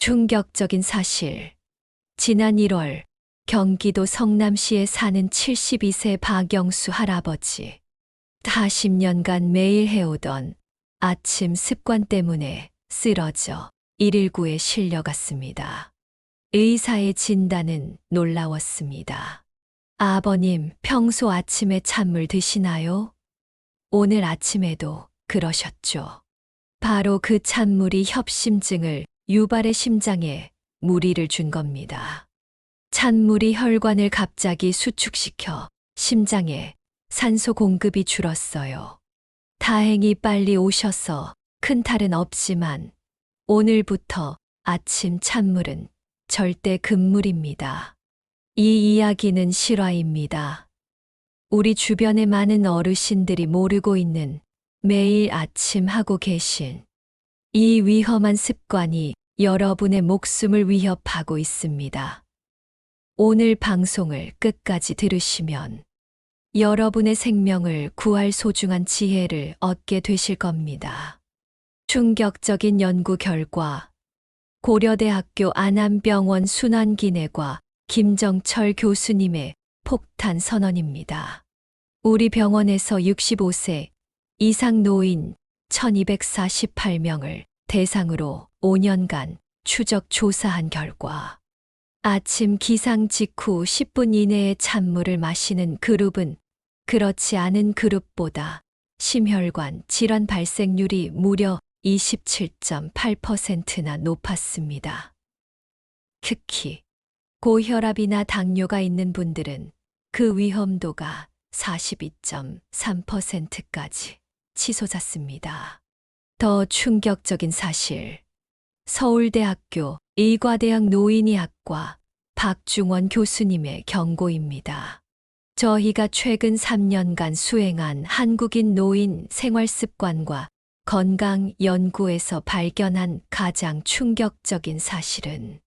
충격적인 사실. 지난 1월 경기도 성남시에 사는 72세 박영수 할아버지. 40년간 매일 해오던 아침 습관 때문에 쓰러져 119에 실려갔습니다. 의사의 진단은 놀라웠습니다. 아버님, 평소 아침에 찬물 드시나요? 오늘 아침에도 그러셨죠. 바로 그 찬물이 협심증을 유발해 심장에 무리를 준 겁니다. 찬물이 혈관을 갑자기 수축시켜 심장에 산소 공급이 줄었어요. 다행히 빨리 오셔서 큰 탈은 없지만 오늘부터 아침 찬물은 절대 금물입니다. 이 이야기는 실화입니다. 우리 주변의 많은 어르신들이 모르고 있는 매일 아침 하고 계신 이 위험한 습관이 여러분의 목숨을 위협하고 있습니다. 오늘 방송을 끝까지 들으시면 여러분의 생명을 구할 소중한 지혜를 얻게 되실 겁니다. 충격적인 연구 결과 고려대학교 안암병원 순환기내과 김정철 교수님의 폭탄 선언입니다. 우리 병원에서 65세 이상 노인 1248명을 대상으로 5년간 추적 조사한 결과 아침 기상 직후 10분 이내에 찬물을 마시는 그룹은 그렇지 않은 그룹보다 심혈관 질환 발생률이 무려 27.8%나 높았습니다. 특히 고혈압이나 당뇨가 있는 분들은 그 위험도가 42.3%까지 치솟았습니다. 더 충격적인 사실. 서울대학교 의과대학 노인의학과 박중원 교수님의 경고입니다. 저희가 최근 3년간 수행한 한국인 노인 생활습관과 건강 연구에서 발견한 가장 충격적인 사실은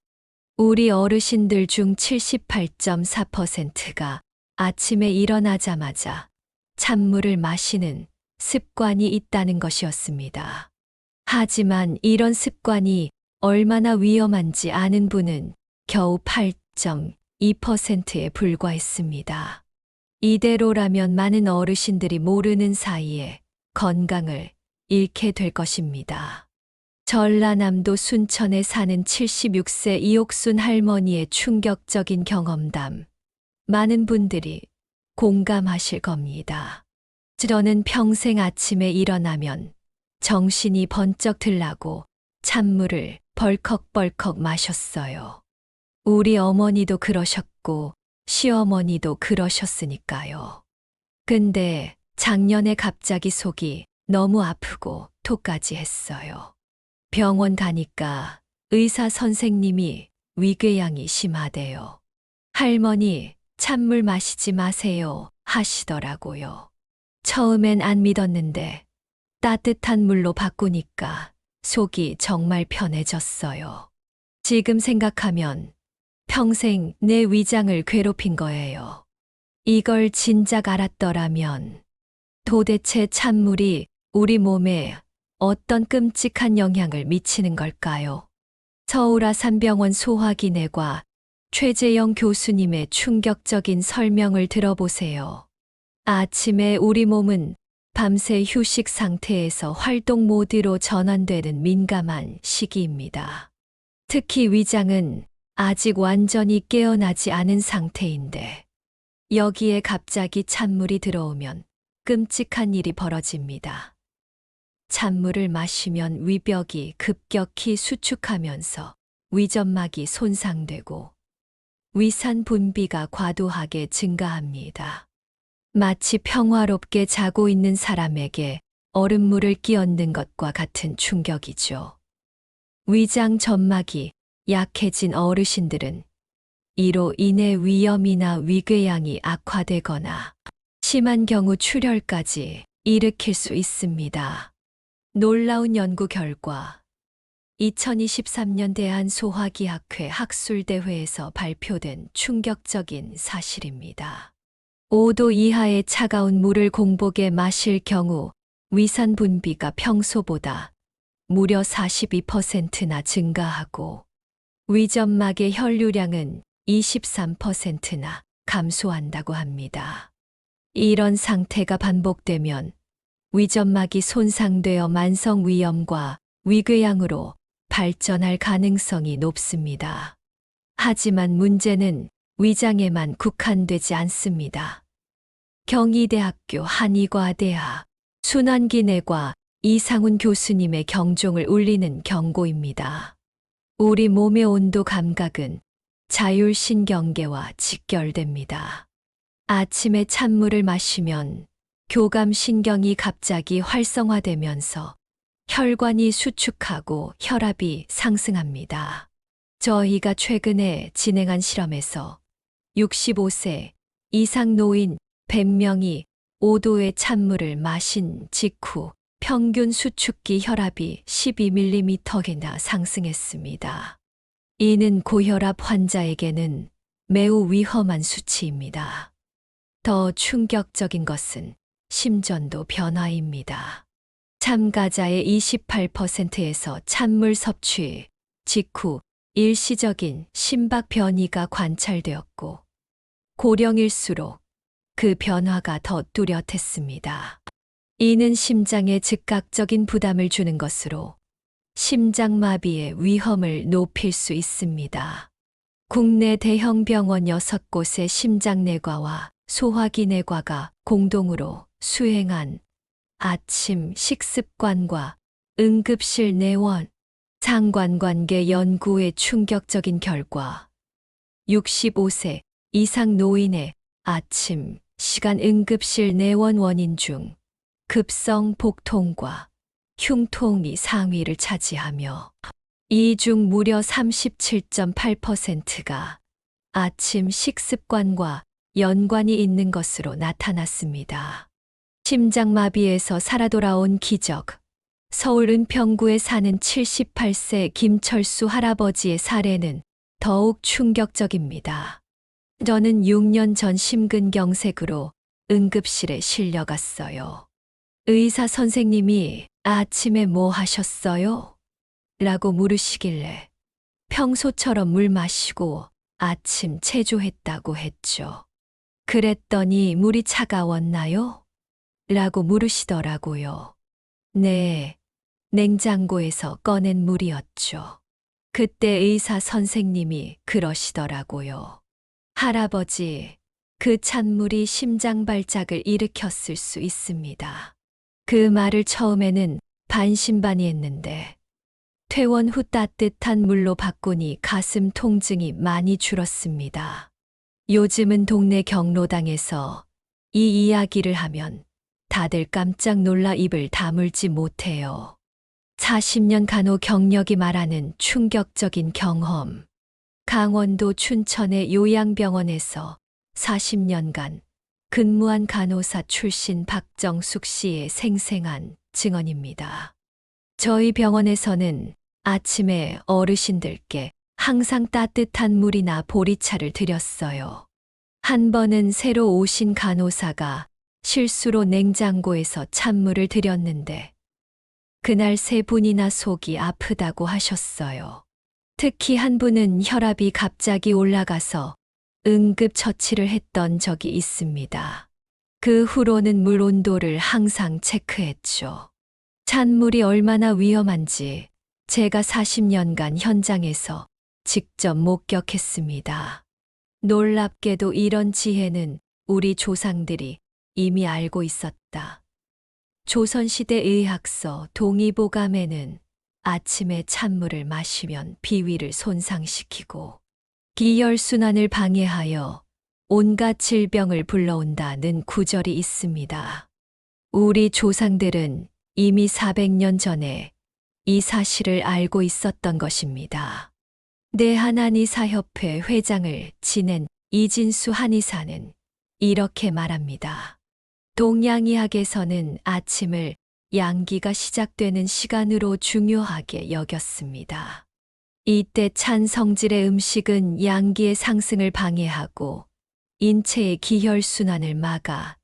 우리 어르신들 중 78.4%가 아침에 일어나자마자 찬물을 마시는 습관이 있다는 것이었습니다. 하지만 이런 습관이 얼마나 위험한지 아는 분은 겨우 8.2%에 불과했습니다. 이대로라면 많은 어르신들이 모르는 사이에 건강을 잃게 될 것입니다. 전라남도 순천에 사는 76세 이옥순 할머니의 충격적인 경험담. 많은 분들이 공감하실 겁니다. 저는 평생 아침에 일어나면 정신이 번쩍 들라고 찬물을 벌컥벌컥 마셨어요. 우리 어머니도 그러셨고 시어머니도 그러셨으니까요. 근데 작년에 갑자기 속이 너무 아프고 토까지 했어요. 병원 가니까 의사 선생님이 위궤양이 심하대요. 할머니, 찬물 마시지 마세요 하시더라고요. 처음엔 안 믿었는데 따뜻한 물로 바꾸니까 속이 정말 편해졌어요. 지금 생각하면 평생 내 위장을 괴롭힌 거예요. 이걸 진작 알았더라면 도대체 찬물이 우리 몸에 어떤 끔찍한 영향을 미치는 걸까요? 서울아산병원 소화기내과 최재영 교수님의 충격적인 설명을 들어보세요. 아침에 우리 몸은 밤새 휴식 상태에서 활동 모드로 전환되는 민감한 시기입니다. 특히 위장은 아직 완전히 깨어나지 않은 상태인데 여기에 갑자기 찬물이 들어오면 끔찍한 일이 벌어집니다. 찬물을 마시면 위벽이 급격히 수축하면서 위점막이 손상되고 위산 분비가 과도하게 증가합니다. 마치 평화롭게 자고 있는 사람에게 얼음물을 끼얹는 것과 같은 충격이죠. 위장 점막이 약해진 어르신들은 이로 인해 위염이나 위궤양이 악화되거나 심한 경우 출혈까지 일으킬 수 있습니다. 놀라운 연구 결과 2023년 대한소화기학회 학술대회에서 발표된 충격적인 사실입니다. 5도 이하의 차가운 물을 공복에 마실 경우 위산 분비가 평소보다 무려 42%나 증가하고 위점막의 혈류량은 23%나 감소한다고 합니다. 이런 상태가 반복되면 위점막이 손상되어 만성 위염과 위궤양으로 발전할 가능성이 높습니다. 하지만 문제는 위장에만 국한되지 않습니다. 경희대학교 한의과대학 순환기내과 이상훈 교수님의 경종을 울리는 경고입니다. 우리 몸의 온도 감각은 자율신경계와 직결됩니다. 아침에 찬물을 마시면 교감신경이 갑자기 활성화되면서 혈관이 수축하고 혈압이 상승합니다. 저희가 최근에 진행한 실험에서 65세 이상 노인 100명이 5도의 찬물을 마신 직후 평균 수축기 혈압이 12mm이나 상승했습니다. 이는 고혈압 환자에게는 매우 위험한 수치입니다. 더 충격적인 것은 심전도 변화입니다. 참가자의 28%에서 찬물 섭취 직후 일시적인 심박 변이가 관찰되었고, 고령일수록 그 변화가 더 뚜렷했습니다. 이는 심장에 즉각적인 부담을 주는 것으로 심장마비의 위험을 높일 수 있습니다. 국내 대형 병원 6곳의 심장내과와 소화기내과가 공동으로 수행한 아침 식습관과 응급실 내원 상관관계 연구의 충격적인 결과 65세 이상 노인의 아침 시간 응급실 내원 원인 중 급성 복통과 흉통이 상위를 차지하며 이 중 무려 37.8%가 아침 식습관과 연관이 있는 것으로 나타났습니다. 심장마비에서 살아 돌아온 기적. 서울 은평구에 사는 78세 김철수 할아버지의 사례는 더욱 충격적입니다. 저는 6년 전 심근경색으로 응급실에 실려갔어요. 의사 선생님이 아침에 뭐 하셨어요? 라고 물으시길래 평소처럼 물 마시고 아침 체조했다고 했죠. 그랬더니 물이 차가웠나요? 라고 물으시더라고요. 네, 냉장고에서 꺼낸 물이었죠. 그때 의사 선생님이 그러시더라고요. 할아버지, 그 찬물이 심장 발작을 일으켰을 수 있습니다. 그 말을 처음에는 반신반의했는데 퇴원 후 따뜻한 물로 바꾸니 가슴 통증이 많이 줄었습니다. 요즘은 동네 경로당에서 이 이야기를 하면 다들 깜짝 놀라 입을 다물지 못해요. 40년 간호 경력이 말하는 충격적인 경험. 강원도 춘천의 요양병원에서 40년간 근무한 간호사 출신 박정숙 씨의 생생한 증언입니다. 저희 병원에서는 아침에 어르신들께 항상 따뜻한 물이나 보리차를 드렸어요. 한 번은 새로 오신 간호사가 실수로 냉장고에서 찬물을 드렸는데 그날 3분이나 속이 아프다고 하셨어요. 특히 한 분은 혈압이 갑자기 올라가서 응급처치를 했던 적이 있습니다. 그 후로는 물 온도를 항상 체크했죠. 찬물이 얼마나 위험한지 제가 40년간 현장에서 직접 목격했습니다. 놀랍게도 이런 지혜는 우리 조상들이 이미 알고 있었다. 조선시대 의학서 동의보감에는 아침에 찬물을 마시면 비위를 손상시키고 기혈순환을 방해하여 온갖 질병을 불러온다는 구절이 있습니다. 우리 조상들은 이미 400년 전에 이 사실을 알고 있었던 것입니다. 대한한의사협회 회장을 지낸 이진수 한의사는 이렇게 말합니다. 동양의학에서는 아침을 양기가 시작되는 시간으로 중요하게 여겼습니다. 이때 찬 성질의 음식은 양기의 상승을 방해하고 인체의 기혈순환을 막아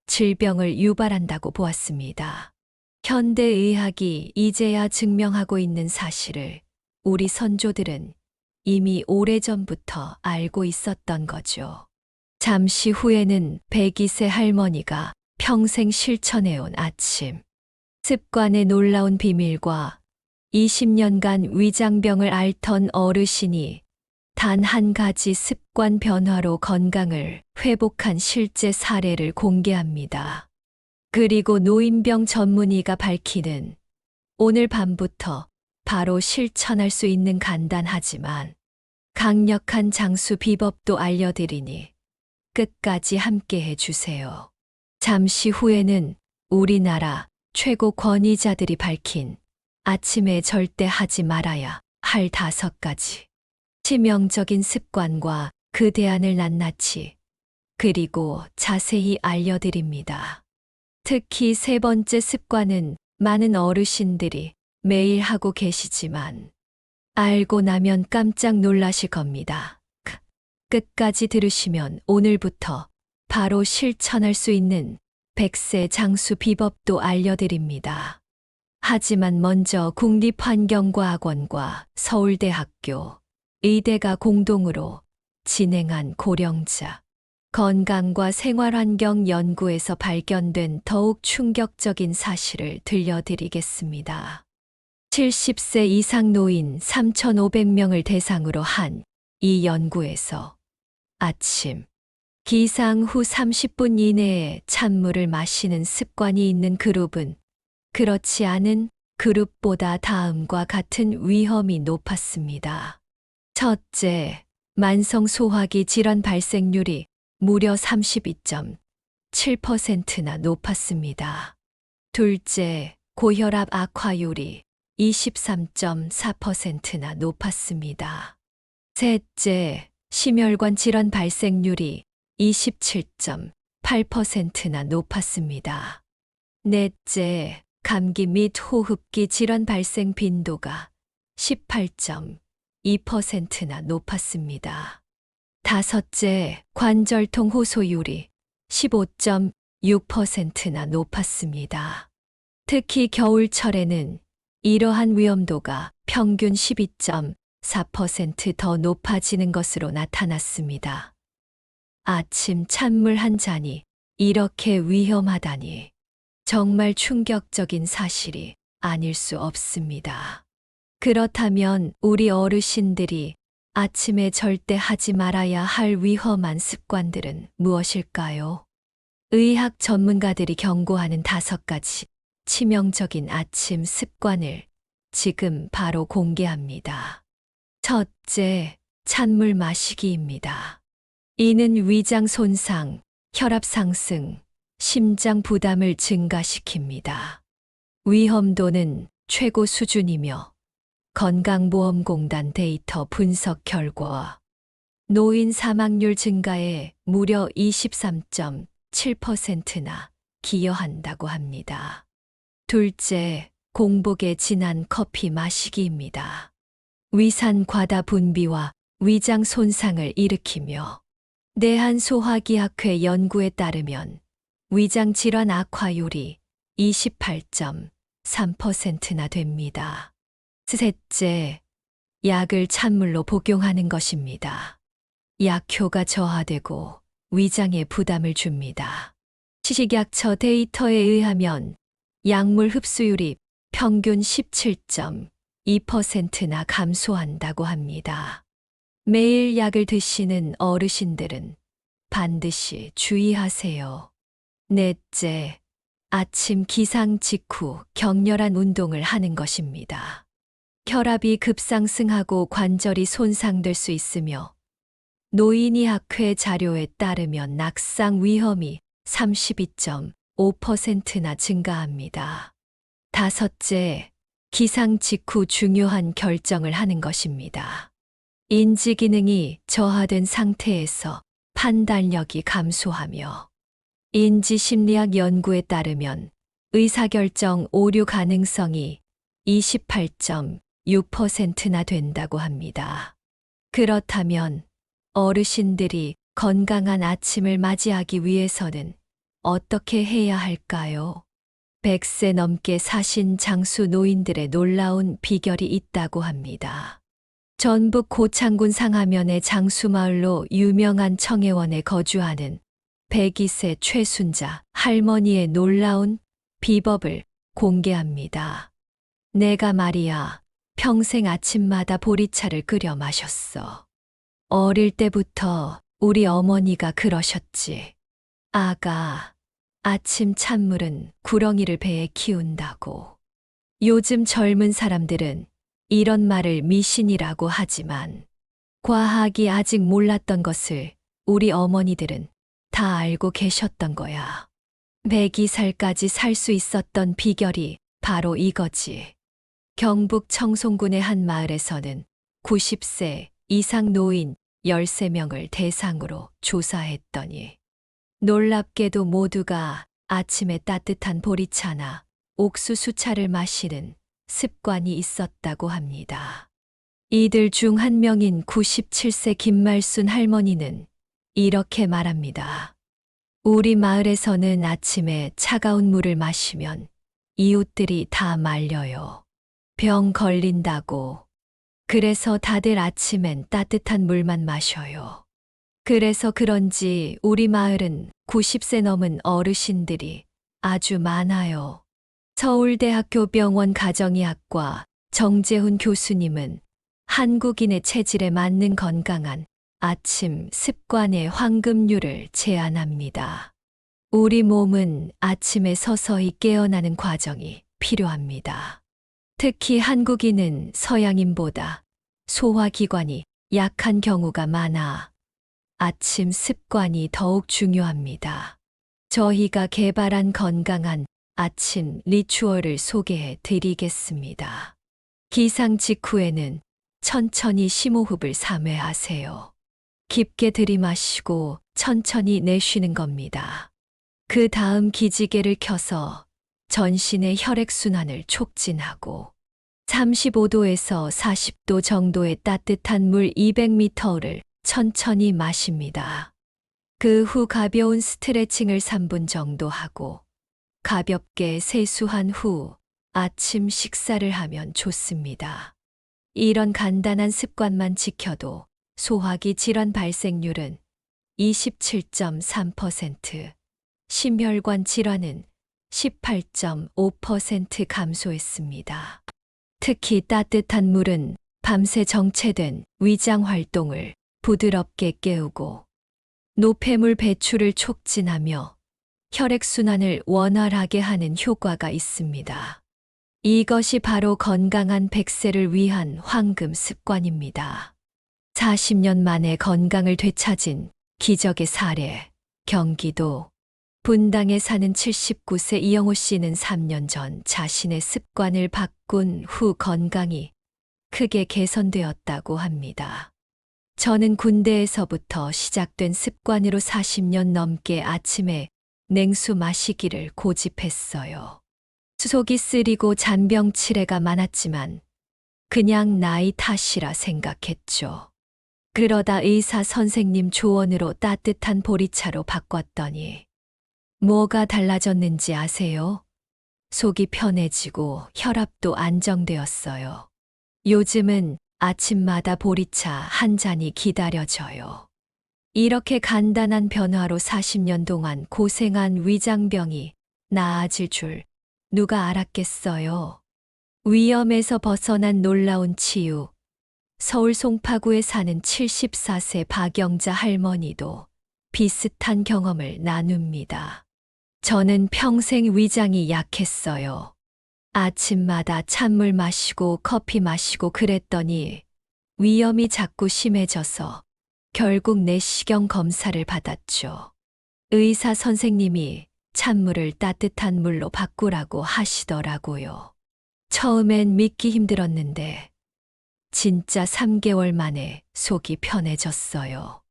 질병을 유발한다고 보았습니다. 현대의학이 이제야 증명하고 있는 사실을 우리 선조들은 이미 오래전부터 알고 있었던 거죠. 잠시 후에는 102세 할머니가 평생 실천해온 아침 습관의 놀라운 비밀과 20년간 위장병을 앓던 어르신이 단 한 가지 습관 변화로 건강을 회복한 실제 사례를 공개합니다. 그리고 노인병 전문의가 밝히는 오늘 밤부터 바로 실천할 수 있는 간단하지만 강력한 장수 비법도 알려드리니 끝까지 함께 해주세요. 잠시 후에는 우리나라 최고 권위자들이 밝힌 아침에 절대 하지 말아야 할 5가지 치명적인 습관과 그 대안을 낱낱이 그리고 자세히 알려드립니다. 특히 3번째 습관은 많은 어르신들이 매일 하고 계시지만 알고 나면 깜짝 놀라실 겁니다. 끝까지 들으시면 오늘부터 바로 실천할 수 있는 100세 장수 비법도 알려드립니다. 하지만 먼저 국립환경과학원과 서울대학교, 의대가 공동으로 진행한 고령자 건강과 생활환경 연구에서 발견된 더욱 충격적인 사실을 들려드리겠습니다. 70세 이상 노인 3,500명을 대상으로 한 이 연구에서 아침 기상 후 30분 이내에 찬물을 마시는 습관이 있는 그룹은 그렇지 않은 그룹보다 다음과 같은 위험이 높았습니다. 첫째, 만성 소화기 질환 발생률이 무려 32.7%나 높았습니다. 둘째, 고혈압 악화율이 23.4%나 높았습니다. 셋째, 심혈관 질환 발생률이 27.8%나 높았습니다. 넷째, 감기 및 호흡기 질환 발생 빈도가 18.2%나 높았습니다. 다섯째, 관절통 호소율이 15.6%나 높았습니다. 특히 겨울철에는 이러한 위험도가 평균 12.4% 더 높아지는 것으로 나타났습니다. 아침 찬물 한 잔이 이렇게 위험하다니 정말 충격적인 사실이 아닐 수 없습니다. 그렇다면 우리 어르신들이 아침에 절대 하지 말아야 할 위험한 습관들은 무엇일까요? 의학 전문가들이 경고하는 5가지 치명적인 아침 습관을 지금 바로 공개합니다. 첫째, 찬물 마시기입니다. 이는 위장 손상, 혈압 상승, 심장 부담을 증가시킵니다. 위험도는 최고 수준이며 건강보험공단 데이터 분석 결과 노인 사망률 증가에 무려 23.7%나 기여한다고 합니다. 둘째, 공복에 진한 커피 마시기입니다. 위산 과다 분비와 위장 손상을 일으키며 내한소화기학회 연구에 따르면 위장 질환 악화율이 28.3%나 됩니다. 셋째, 약을 찬물로 복용하는 것입니다. 약효가 저하되고 위장에 부담을 줍니다. 식약처 데이터에 의하면 약물 흡수율이 평균 17.2%나 감소한다고 합니다. 매일 약을 드시는 어르신들은 반드시 주의하세요. 넷째, 아침 기상 직후 격렬한 운동을 하는 것입니다. 혈압이 급상승하고 관절이 손상될 수 있으며 노인의학회 자료에 따르면 낙상 위험이 32.5%나 증가합니다. 다섯째, 기상 직후 중요한 결정을 하는 것입니다. 인지 기능이 저하된 상태에서 판단력이 감소하며 인지심리학 연구에 따르면 의사결정 오류 가능성이 28.6%나 된다고 합니다. 그렇다면 어르신들이 건강한 아침을 맞이하기 위해서는 어떻게 해야 할까요? 100세 넘게 사신 장수 노인들의 놀라운 비결이 있다고 합니다. 전북 고창군 상하면의 장수마을로 유명한 청해원에 거주하는 102세 최순자 할머니의 놀라운 비법을 공개합니다. 내가 말이야, 평생 아침마다 보리차를 끓여 마셨어. 어릴 때부터 우리 어머니가 그러셨지. 아가, 아침 찬물은 구렁이를 배에 키운다고. 요즘 젊은 사람들은 이런 말을 미신이라고 하지만 과학이 아직 몰랐던 것을 우리 어머니들은 다 알고 계셨던 거야. 102살까지 살 수 있었던 비결이 바로 이거지. 경북 청송군의 한 마을에서는 90세 이상 노인 13명을 대상으로 조사했더니 놀랍게도 모두가 아침에 따뜻한 보리차나 옥수수차를 마시는 습관이 있었다고 합니다. 이들 중 한 명인 97세 김말순 할머니는 이렇게 말합니다. 우리 마을에서는 아침에 차가운 물을 마시면 이웃들이 다 말려요. 병 걸린다고. 그래서 다들 아침엔 따뜻한 물만 마셔요. 그래서 그런지 우리 마을은 90세 넘은 어르신들이 아주 많아요. 서울대학교 병원 가정의학과 정재훈 교수님은 한국인의 체질에 맞는 건강한 아침 습관의 황금률을 제안합니다. 우리 몸은 아침에 서서히 깨어나는 과정이 필요합니다. 특히 한국인은 서양인보다 소화기관이 약한 경우가 많아 아침 습관이 더욱 중요합니다. 저희가 개발한 건강한 아침 리추얼을 소개해 드리겠습니다. 기상 직후에는 천천히 심호흡을 3회 하세요. 깊게 들이마시고 천천히 내쉬는 겁니다. 그 다음 기지개를 켜서 전신의 혈액순환을 촉진하고 35도에서 40도 정도의 따뜻한 물 200ml를 천천히 마십니다. 그 후 가벼운 스트레칭을 3분 정도 하고 가볍게 세수한 후 아침 식사를 하면 좋습니다. 이런 간단한 습관만 지켜도 소화기 질환 발생률은 27.3%, 심혈관 질환은 18.5% 감소했습니다. 특히 따뜻한 물은 밤새 정체된 위장 활동을 부드럽게 깨우고 노폐물 배출을 촉진하며 혈액순환을 원활하게 하는 효과가 있습니다. 이것이 바로 건강한 100세를 위한 황금 습관입니다. 40년 만에 건강을 되찾은 기적의 사례, 경기도 분당에 사는 79세 이영호 씨는 3년 전 자신의 습관을 바꾼 후 건강이 크게 개선되었다고 합니다. 저는 군대에서부터 시작된 습관으로 40년 넘게 아침에 냉수 마시기를 고집했어요. 속이 쓰리고 잔병 치레가 많았지만 그냥 나이 탓이라 생각했죠. 그러다 의사 선생님 조언으로 따뜻한 보리차로 바꿨더니 뭐가 달라졌는지 아세요? 속이 편해지고 혈압도 안정되었어요. 요즘은 아침마다 보리차 한 잔이 기다려져요. 이렇게 간단한 변화로 40년 동안 고생한 위장병이 나아질 줄 누가 알았겠어요? 위험에서 벗어난 놀라운 치유. 서울 송파구에 사는 74세 박영자 할머니도 비슷한 경험을 나눕니다. 저는 평생 위장이 약했어요. 아침마다 찬물 마시고 커피 마시고 그랬더니 위염이 자꾸 심해져서 결국 내시경 검사를 받았죠. 의사 선생님이 찬물을 따뜻한 물로 바꾸라고 하시더라고요. 처음엔 믿기 힘들었는데 진짜 3개월 만에 속이 편해졌어요.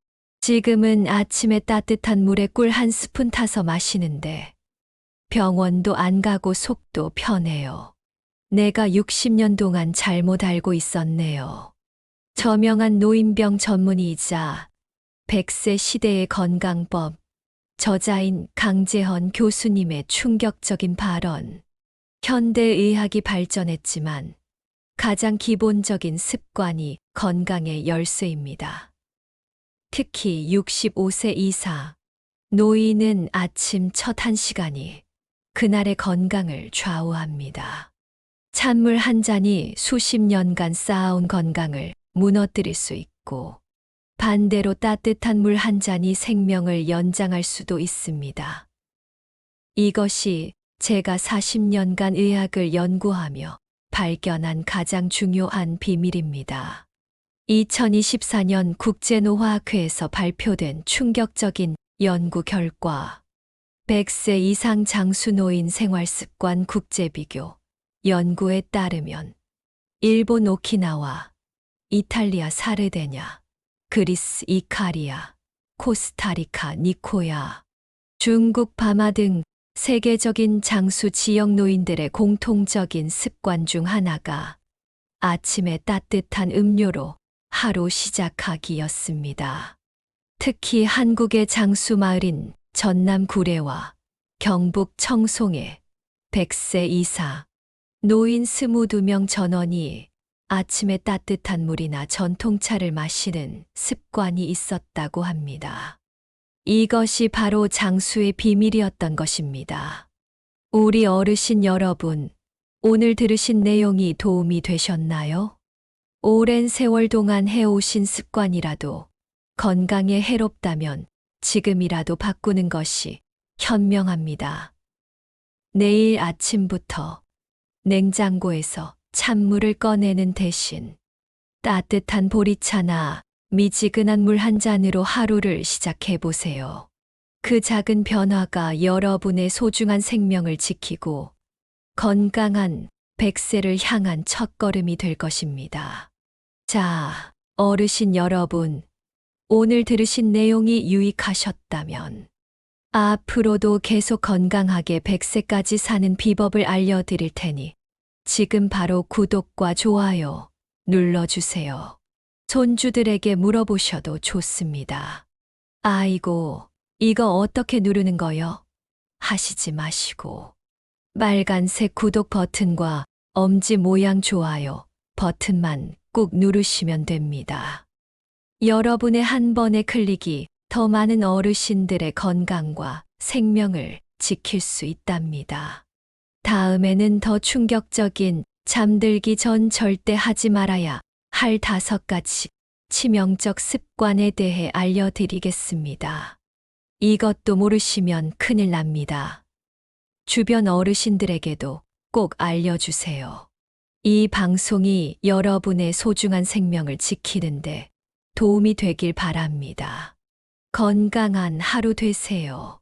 지금은 아침에 따뜻한 물에 꿀 한 스푼 타서 마시는데 병원도 안 가고 속도 편해요. 내가 60년 동안 잘못 알고 있었네요. 저명한 노인병 전문의이자 100세 시대의 건강법 저자인 강재헌 교수님의 충격적인 발언. 현대의학이 발전했지만 가장 기본적인 습관이 건강의 열쇠입니다. 특히 65세 이상 노인은 아침 첫 1시간이 그날의 건강을 좌우합니다. 찬물 한 잔이 수십 년간 쌓아온 건강을 무너뜨릴 수 있고 반대로 따뜻한 물 한 잔이 생명을 연장할 수도 있습니다. 이것이 제가 40년간 의학을 연구하며 발견한 가장 중요한 비밀입니다. 2024년 국제노화학회에서 발표된 충격적인 연구 결과 100세 이상 장수 노인 생활습관 국제비교 연구에 따르면 일본 오키나와, 이탈리아 사르데냐, 그리스 이카리아, 코스타리카 니코야, 중국 바마 등 세계적인 장수 지역 노인들의 공통적인 습관 중 하나가 아침에 따뜻한 음료로 하루 시작하기였습니다. 특히 한국의 장수 마을인 전남 구례와 경북 청송의 100세 이상 노인 22명 전원이 아침에 따뜻한 물이나 전통차를 마시는 습관이 있었다고 합니다. 이것이 바로 장수의 비밀이었던 것입니다. 우리 어르신 여러분, 오늘 들으신 내용이 도움이 되셨나요? 오랜 세월 동안 해오신 습관이라도 건강에 해롭다면 지금이라도 바꾸는 것이 현명합니다. 내일 아침부터 냉장고에서 찬물을 꺼내는 대신 따뜻한 보리차나 미지근한 물 한 잔으로 하루를 시작해 보세요. 그 작은 변화가 여러분의 소중한 생명을 지키고 건강한 100세를 향한 첫걸음이 될 것입니다. 자, 어르신 여러분, 오늘 들으신 내용이 유익하셨다면 앞으로도 계속 건강하게 100세까지 사는 비법을 알려드릴 테니 지금 바로 구독과 좋아요 눌러주세요. 손주들에게 물어보셔도 좋습니다. 아이고, 이거 어떻게 누르는 거요? 하시지 마시고 빨간색 구독 버튼과 엄지 모양 좋아요 버튼만 꾹 누르시면 됩니다. 여러분의 한 번의 클릭이 더 많은 어르신들의 건강과 생명을 지킬 수 있답니다. 다음에는 더 충격적인 잠들기 전 절대 하지 말아야 할 5가지 치명적 습관에 대해 알려드리겠습니다. 이것도 모르시면 큰일 납니다. 주변 어르신들에게도 꼭 알려주세요. 이 방송이 여러분의 소중한 생명을 지키는데 도움이 되길 바랍니다. 건강한 하루 되세요.